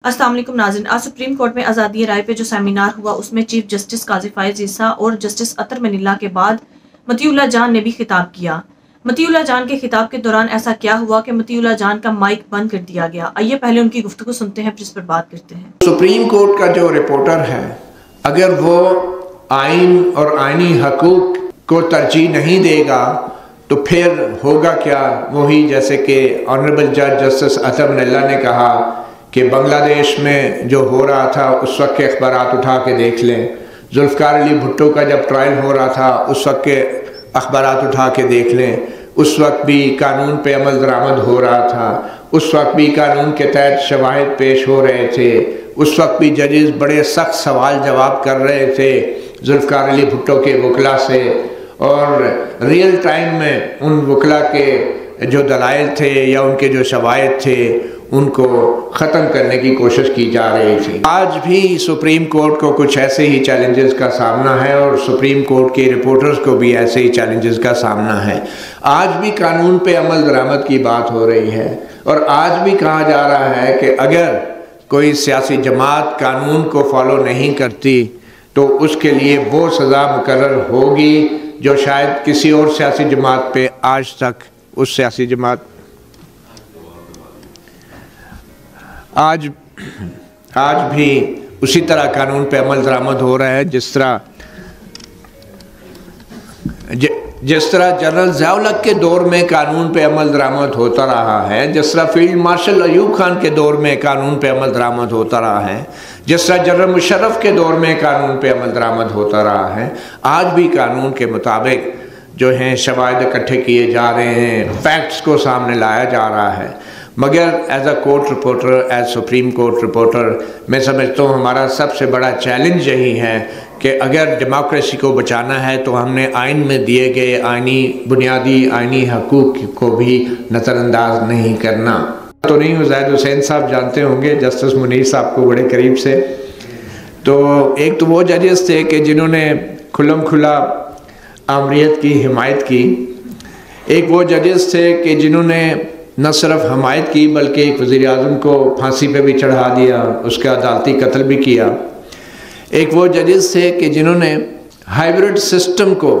अस्सलाम वालेकुम नाज़रीन, आज सुप्रीम कोर्ट में आज़ादी राय पे जो सेमिनार हुआ उसमें चीफ जस्टिस काजी फायज़ ईसा और जस्टिस अतर मनीला के बाद मतीउल्लाह जान ने भी खिताब किया। मतीउल्लाह जान के खिताब के दौरान ऐसा क्या हुआ कि मतीउल्लाह जान का माइक बंद कर दिया गया? आइए पहले उनकी गुफ्तगू सुनते हैं, फिर इस पर बात करते हैं। सुप्रीम कोर्ट का जो रिपोर्टर है, अगर वो आइन और आइनी हकूक को तरजीह नहीं देगा तो फिर होगा क्या? वही जैसे कि ऑनरेबल जज जस्टिस अतर मनीला ने कहा कि बांग्लादेश में जो हो रहा था उस वक्त के अखबारात उठा के देख लें, जुल्फ़िकार अली भुट्टो का जब ट्रायल हो रहा था उस वक्त के अखबारात उठा के देख लें, उस वक्त भी कानून पे अमल दरामद हो रहा था, उस वक्त भी कानून के तहत शवाहिद पेश हो रहे थे, उस वक्त भी जजेस बड़े सख्त सवाल जवाब कर रहे थे जुल्फ़िकार अली भुट्टो के वकला से, और रियल टाइम में उन वकला के जो दलाइल थे या उनके जो शवाहिद थे उनको ख़त्म करने की कोशिश की जा रही थी। आज भी सुप्रीम कोर्ट को कुछ ऐसे ही चैलेंजेस का सामना है और सुप्रीम कोर्ट के रिपोर्टर्स को भी ऐसे ही चैलेंजेस का सामना है। आज भी कानून पे अमल दरामद की बात हो रही है और आज भी कहा जा रहा है कि अगर कोई सियासी जमात कानून को फॉलो नहीं करती तो उसके लिए वो सज़ा मुकर्रर होगी जो शायद किसी और सियासी जमात पे आज तक उस सियासी जमात आज भी उसी तरह कानून पे अमल दरामद हो रहा है जिस तरह जनरल ज़िया-उल हक़ के दौर में कानून पे अमल दरामद होता रहा है, जिस तरह फील्ड मार्शल अयूब खान के दौर में कानून पे अमल दरामद होता रहा है, जिस तरह जनरल मुशर्रफ के दौर में कानून पे अमल दरामद होता रहा है, आज भी कानून के मुताबिक जो हैं शवाहिद इकट्ठे किए जा रहे हैं, फैक्ट्स को सामने लाया जा रहा है। मगर as a court reporter, as supreme court reporter, मैं समझता हूँ हमारा सबसे बड़ा चैलेंज यही है कि अगर डेमोक्रेसी को बचाना है तो हमने आइन में दिए गए बुनियादी आइनी हकूक़ को भी नज़रअंदाज नहीं करना। तो नहीं हूँ, ज़ैद हुसैन साहब जानते होंगे जस्टिस मुनीर साहब को बड़े करीब से। तो एक तो वो जजेस थे कि जिन्होंने खुल्लम खुला आमरीत की हिमायत की, एक वो जजेस थे कि जिन्होंने न सिर्फ हमायत की बल्कि एक वज़ीर आज़म को फांसी पे भी चढ़ा दिया, उसका अदालती कत्ल भी किया। एक वो जजेस थे कि जिन्होंने हाइब्रिड सिस्टम को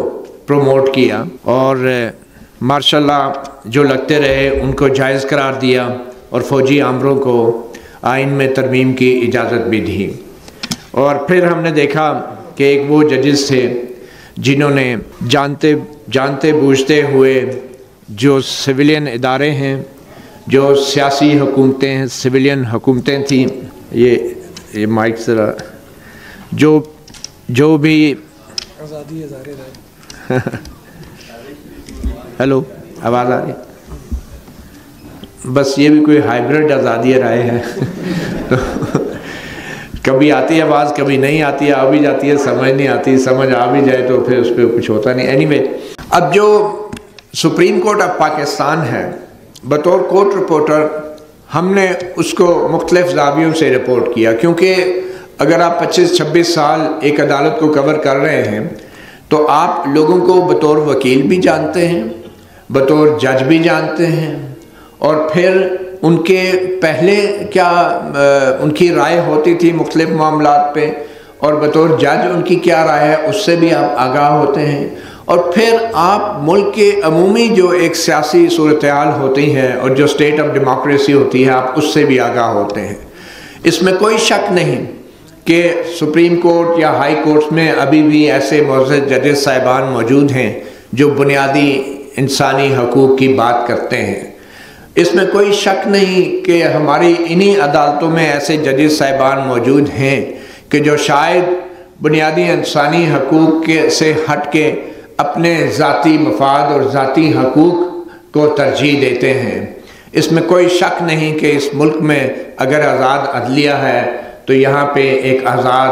प्रमोट किया और माशाल्लाह जो लगते रहे उनको जायज़ करार दिया और फ़ौजी आमरों को आइन में तरमीम की इजाज़त भी दी। और फिर हमने देखा कि एक वो जजेस थे जिन्होंने जानते बूझते हुए जो सिविलियन इदारे हैं, जो सियासी हुकूमतें हैं, सिविलियन हुकूमतें थी, ये माइक ज़रा जो भी आज़ादी हेलो, आवाज़ आ रही? बस ये भी कोई हाइब्रिड आज़ादी राय है तो कभी आती है आवाज़, कभी नहीं आती है, आ भी जाती है, समझ नहीं आती, समझ आ भी जाए तो फिर उस पर कुछ होता नहीं। एनीवे, अब जो सुप्रीम कोर्ट ऑफ पाकिस्तान है, बतौर कोर्ट रिपोर्टर हमने उसको मुख्तलिफ ज़ावियों से रिपोर्ट किया, क्योंकि अगर आप 25-26 साल एक अदालत को कवर कर रहे हैं तो आप लोगों को बतौर वकील भी जानते हैं, बतौर जज भी जानते हैं, और फिर उनके पहले क्या उनकी राय होती थी मुख्तलिफ मामलात पे, और बतौर जज उनकी क्या राय है उससे भी आप आगाह होते हैं, और फिर आप मुल्क के अमूमी जो एक सियासी सूरत हाल होती है और जो स्टेट ऑफ डेमोक्रेसी होती है आप उससे भी आगाह होते हैं। इसमें कोई शक नहीं कि सुप्रीम कोर्ट या हाई कोर्ट में अभी भी ऐसे मुअज़्ज़ज़ जजेस साहिबान मौजूद हैं जो बुनियादी इंसानी हकूक़ की बात करते हैं। इसमें कोई शक नहीं कि हमारी इन्हीं अदालतों में ऐसे जजेस साहिबान मौजूद हैं कि जो शायद बुनियादी इंसानी हकूक़ से हट के अपने ज़ाती मफाद और ज़ाती हकूक़ को तरजीह देते हैं। इसमें कोई शक नहीं कि इस मुल्क में अगर आज़ाद अदलिया है तो यहाँ पे एक आज़ाद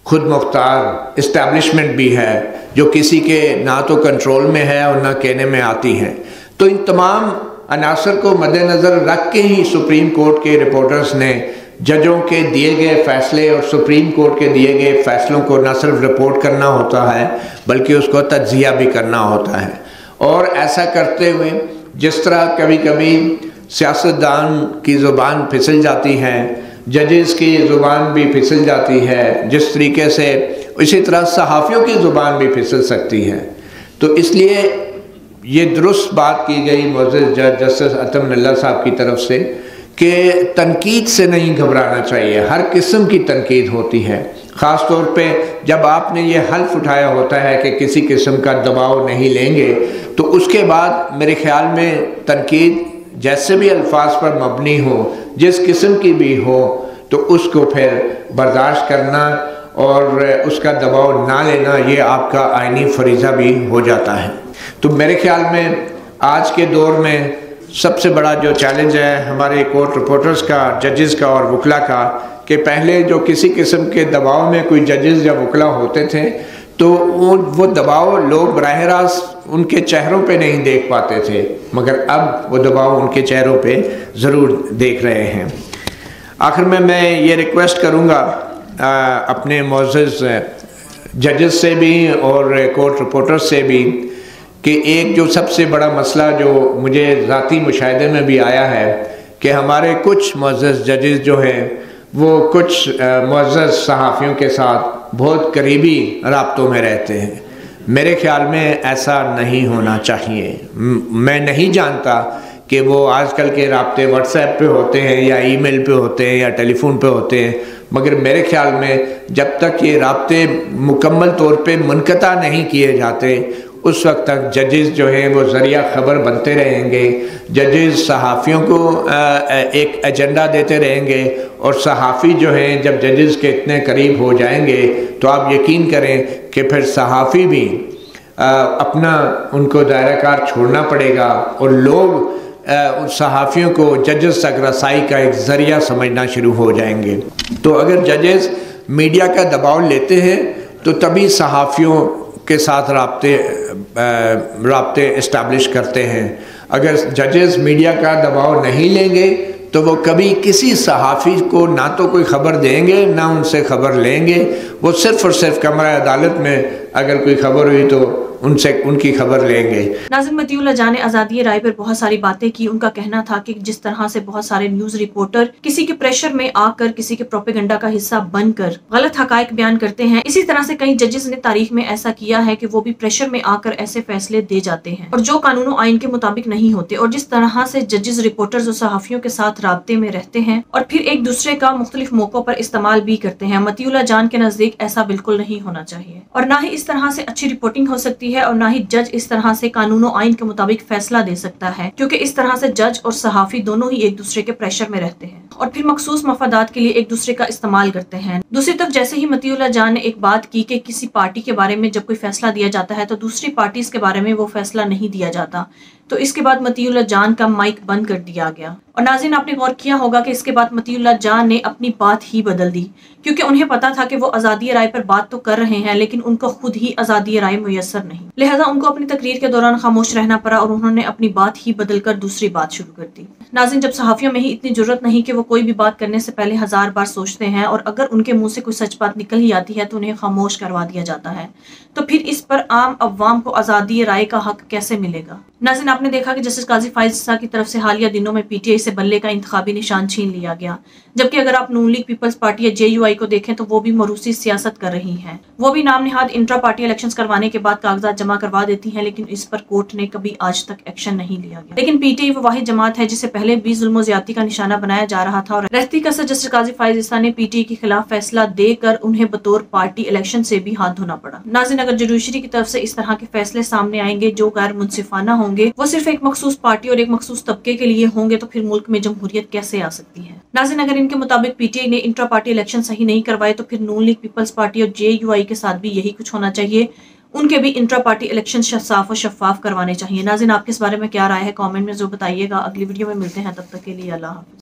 खुद मुख्तार इस्टेब्लिशमेंट भी है जो किसी के ना तो कंट्रोल में है और ना कहने में आती है। तो इन तमाम अनासर को मद्देनज़र रख के ही सुप्रीम कोर्ट के रिपोर्टर्स ने जजों के दिए गए फ़ैसले और सुप्रीम कोर्ट के दिए गए फ़ैसलों को न सिर्फ रिपोर्ट करना होता है बल्कि उसको तज्ज़िया भी करना होता है। और ऐसा करते हुए जिस तरह कभी कभी सियासतदान की ज़ुबान फिसल जाती है जजेस की ज़ुबान भी फिसल जाती है, जिस तरीके से इसी तरह सहाफ़ियों की ज़ुबान भी फिसल सकती है। तो इसलिए ये दुरुस्त बात की गई मुअज़्ज़ज़ जज जस्टिस अतर मनील्ला साहब की तरफ से कि तनकीद से नहीं घबराना चाहिए। हर किस्म की तनकीद होती है, ख़ास तौर पे जब आपने ये हल्फ उठाया होता है कि किसी किस्म का दबाव नहीं लेंगे, तो उसके बाद मेरे ख़्याल में तनकीद जैसे भी अल्फाज पर मबनी हो, जिस किस्म की भी हो, तो उसको फिर बर्दाश्त करना और उसका दबाव ना लेना, ये आपका आइनी फरीज़ा भी हो जाता है। तो मेरे ख़्याल में आज के दौर में सबसे बड़ा जो चैलेंज है हमारे कोर्ट रिपोर्टर्स का, जजेस का और वकला का, कि पहले जो किसी किस्म के दबाव में कोई जजेस या वकला होते थे तो वो दबाव लोग बराह रास्त उनके चेहरों पे नहीं देख पाते थे, मगर अब वो दबाव उनके चेहरों पे ज़रूर देख रहे हैं। आखिर में मैं ये रिक्वेस्ट करूँगा अपने मुअज़्ज़ज़ जजेस से भी और कोर्ट रिपोर्टर्स से भी कि एक जो सबसे बड़ा मसला जो मुझे ज़ाती मुशाहिदे में भी आया है कि हमारे कुछ मुअज़्ज़ज़ जजेस जो हैं वो कुछ मुअज़्ज़ज़ सहाफ़ियों के साथ बहुत करीबी राब्तों में रहते हैं। मेरे ख़्याल में ऐसा नहीं होना चाहिए। मैं नहीं जानता कि वो आजकल के राब्ते व्हाट्सएप पे होते हैं या ईमेल पे होते हैं या टेलीफोन पे होते हैं, मगर मेरे ख़्याल में जब तक ये राब्ते मुकम्मल तौर पे मुनक़ता नहीं किए जाते उस वक्त तक जजेस जो हैं वो ज़रिया ख़बर बनते रहेंगे। जजेस सहाफ़ियों को एक एजेंडा देते रहेंगे और सहाफ़ी जो हैं जब जजेस के इतने करीब हो जाएंगे तो आप यकीन करें कि फिर सहाफ़ी भी अपना उनको दायरा कार छोड़ना पड़ेगा और लोग उन सहाफ़ियों को जजेस तक रसाई का एक ज़रिया समझना शुरू हो जाएंगे। तो अगर जजेस मीडिया का दबाव लेते हैं तो तभी सहाफ़ियों के साथ राब्ते इस्टेब्लिश करते हैं। अगर जजेस मीडिया का दबाव नहीं लेंगे तो वो कभी किसी सहाफ़ी को ना तो कोई ख़बर देंगे ना उनसे ख़बर लेंगे। वो सिर्फ़ और सिर्फ कमरा अदालत में अगर कोई ख़बर हुई तो उनसे उनकी खबर लेंगे। नाज़िम मतीउल्लाह जान ने आज़ादी राय पर बहुत सारी बातें की। उनका कहना था कि जिस तरह से बहुत सारे न्यूज़ रिपोर्टर किसी के प्रेशर में आकर किसी के प्रोपेगेंडा का हिस्सा बनकर गलत हक़ाइक़ बयान करते हैं, इसी तरह से कई जजेस ने तारीख में ऐसा किया है कि वो भी प्रेशर में आकर ऐसे फैसले दे जाते हैं और जो कानून आइन के मुताबिक नहीं होते। और जिस तरह से जजेस रिपोर्टर्स और सहाफ़ियों के साथ राब्ते में रहते हैं और फिर एक दूसरे का मुख्तलिफ मौकों पर इस्तेमाल भी करते हैं, मतीउल्लाह जान के नज़दीक ऐसा बिल्कुल नहीं होना चाहिए और ना ही इस तरह से अच्छी रिपोर्टिंग हो सकती है और ना ही जज इस तरह से कानून और आइन के मुताबिक फैसला दे सकता है, क्योंकि इस तरह से जज और सहाफ़ी दोनों ही एक दूसरे के प्रेशर में रहते हैं और फिर मखसूस मफादात के लिए एक दूसरे का इस्तेमाल करते हैं। दूसरी तरफ जैसे ही मतीउल्लाह जान ने एक बात की कि किसी पार्टी के बारे में जब कोई फैसला दिया जाता है तो दूसरी पार्टीज के बारे में वो फैसला नहीं दिया जाता, तो इसके बाद मतीउल्लाह जान का माइक बंद कर दिया गया। और नाज़रीन, आपने गौर किया होगा कि इसके बाद मतीउल्लाह जान ने अपनी बात ही बदल दी, क्योंकि उन्हें पता था कि वो आज़ादी राय पर बात तो कर रहे हैं लेकिन उनको खुद ही आज़ादी राय मुयस्सर नहीं, लिहाजा उनको अपनी तकरीर के दौरान खामोश रहना पड़ा और उन्होंने अपनी बात ही बदलकर दूसरी बात शुरू कर दी। नाज़रीन, जब सहाफ़ियों में ही इतनी जरूरत नहीं कि वो कोई भी बात करने से पहले 1000 बार सोचते हैं और अगर उनके मुंह से कोई सच बात निकल ही आती है तो उन्हें खामोश करवा दिया जाता है, तो फिर इस पर आम अवाम को आज़ादी राय का हक कैसे मिलेगा। नाज़रीन, आपने देखा कि जस्टिस काजी फाइज ईसा की तरफ से हालिया दिनों में पीटीआई से बल्ले का इंतखाबी निशान छीन लिया गया, जबकि अगर आप नून लीग पीपल्स पार्टी या जेयूआई को देखें तो वो भी मरूसी सियासत कर रही हैं। वो भी नाम निहाद इंट्रा पार्टी इलेक्शंस करवाने के बाद कागजात जमा करवा देती हैं, लेकिन इस पर कोर्ट ने कभी आज तक एक्शन नहीं लिया गया। लेकिन पीटीआई वो वाहिद जमात है जिसे पहले भी जुल्म ज्यादती का निशाना बनाया जा रहा था और रहती कसर जस्टिस काजी फाइज ईसा ने पीटीआई के खिलाफ फैसला देकर उन्हें बतौर पार्टी इलेक्शन से भी हाथ धोना पड़ा। नाज़रीन, अगर जुडिशरी की तरफ से इस तरह के फैसले सामने आएंगे जो गैर मुनसिफाना होंगे, वो सिर्फ एक मखसूस पार्टी और एक मखसूस तबके के लिए होंगे, तो फिर मुल्क में जमहूरियत कैसे आ सकती है। नाज़रीन, अगर इनके मुताबिक पीटीआई ने इंट्रा पार्टी इलेक्शन सही नहीं करवाए तो फिर नून लीग पीपल्स पार्टी और जेयूआई के साथ भी यही कुछ होना चाहिए, उनके भी इंट्रा पार्टी इलेक्शन साफ और शफाफ करवाने चाहिए। नाज़रीन, आपके इस बारे में क्या राय है, कमेंट में जो बताइएगा। अगली वीडियो में मिलते हैं, तब तक के लिए अल्लाह हाफ़िज़।